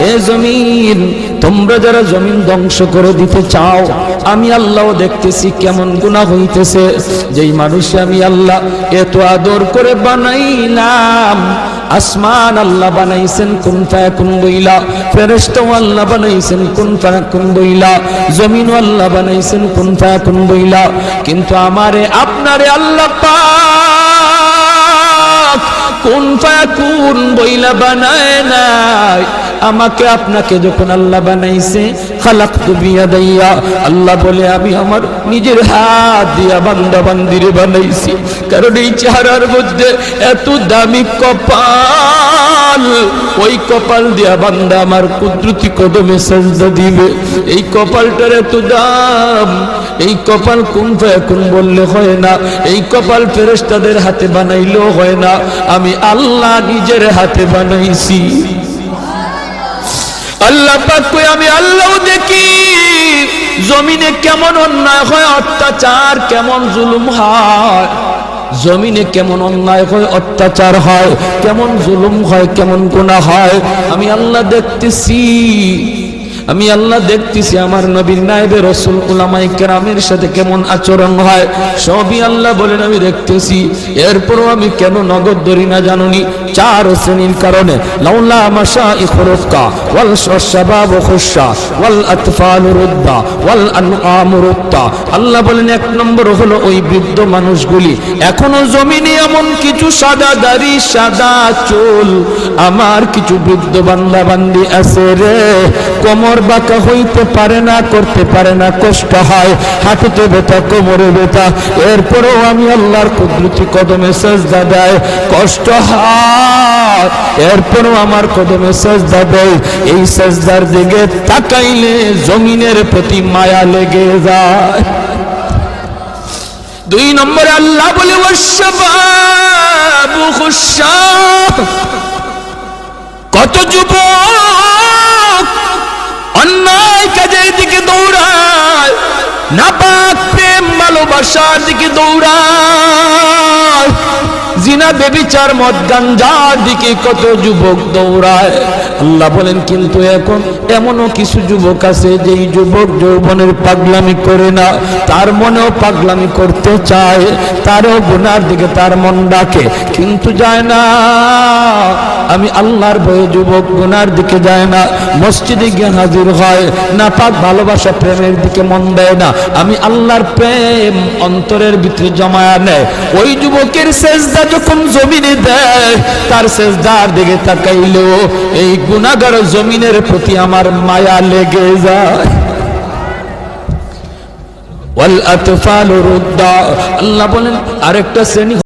এ জমিন, তোমরা যারা জমিন ধ্বংস করে দিতে চাও, আমি আল্লাহও দেখতেছি কেমন গুনাহ হইতেছে। যেই মানুষ আমি আল্লাহ এত আদর করে বানাইলাম, আসমান আল্লাহ বানাইছেন কুন ফায়াকুন বইলা, ফেরেশতা আল্লাহ বানাইছেন কুন ফায়াকুন বইলা, জমিন আল্লাহ বানাইছেন কুন ফায়াকুন বইলা, কিন্তু আমারে আপনারে আল্লাহ পাক কুন ফায়াকুন বইলা বানায় নাই। আমাকে আপনাকে যখন আল্লাহ বানাইছে, খালাকতু বিয়াদাইয়া, আল্লাহ বলে আমি আমার নিজের হাত দিয়া বান্দা বান্দিরে বানাইছি। কারণ এই চেহারার মধ্যে এত দামি কপাল, ওই কপাল দিয়া বান্দা আমার কুদরতি কদমে সাজদা দিবে। এই কপালটার এত দাম, এই কপাল কুন ফায়াকুন বললে হয় না, এই কপাল ফেরেশতাদের হাতে বানাইলেও হয় না, আমি আল্লাহ নিজের হাতে বানাইছি। আল্লাহ পাক কই আমি আল্লাহও দেখি জমিনে কেমন অন্যায় হয়, অত্যাচার কেমন জুলুম হয়, জমিনে কেমন অন্যায় হয়, অত্যাচার হয়, কেমন জুলুম হয়, কেমন গুনাহ হয়, আমি আল্লাহ দেখতেছি। আমি আল্লাহ দেখতেছি আমার নবীর নায়েবে রাসূল উলামায়ে কেরামের সাথে কেমন আচরণ হয়, সবই আল্লাহ বলেন আমি দেখতেছি। এরপরও আমি কেন নগদ ধরি না জানুনি? 4 শ্রেণীর কারণে। লাউলা মাশাইখুর রুফকা ওয়াল শাবাব খুশা ওয়াল আতফাল রুদ্দা ওয়াল আনআম রুদ্দা। আল্লাহ বলেন 1 নম্বর হলো ওই বৃদ্ধ মানুষগুলি, এখনো জমিনে এমন কিছু সাদা দাড়ি সাদা চুল আমার কিছু বৃদ্ধ বান্দা বান্দি আছে রে, কোমর বাঁকা হইতে পারে না, করতে পারে না, কষ্ট হয়, হাঁটুতে ব্যথা, কোমরে ব্যথা, এরপরেও আমি আল্লাহর কুদরতি কদমে সাজদা দেয়, কষ্ট হয়, এরপরেও আমার কদমে সাজদা দেয়। এই সাজদার দিকে তাকাইলে জমিনের প্রতি মায়া লেগে যায়। 2 নম্বরে আল্লাহ বলে ওয়াশবাবু খুশা, কত যুবক অন্যায় কাজের দিকে দৌড়ায়, নাপাক প্রেম ভালোবাসার দিকে দৌড়ায়, জিনা বেবিচার মদ গাঞ্জার দিকে কত যুবক দৌড়ায়। আল্লাহ বলেন কিন্তু এখন এমনও কিছু যুবক আছে যেই যুবক যৌবনের পাগলামি করে না, তার মনেও পাগলামি করতে চায়, তারও গুনার দিকে তার মন ডাকে কিন্তু যায় না। আমি আল্লাহর ভয়ে যুবক গুনার দিকে যায় না, মসজিদে গিয়ে হাজির হয়, নাপাক ভালোবাসা প্রেমের দিকে মন দেয় না, আমি আল্লাহর প্রেম অন্তরের ভিতরে জমায়া নেয়। ওই যুবকের সেজদা যখন জমিনে দেয়, তার সেজদার দিকে তাকাইলেও এই গুনাহগার জমিনের প্রতি আমার মায়া লেগে যায়। ওয়াল আতফাল রুদ্দা, আল্লাহ বলেন আরেকটা শ্রেণী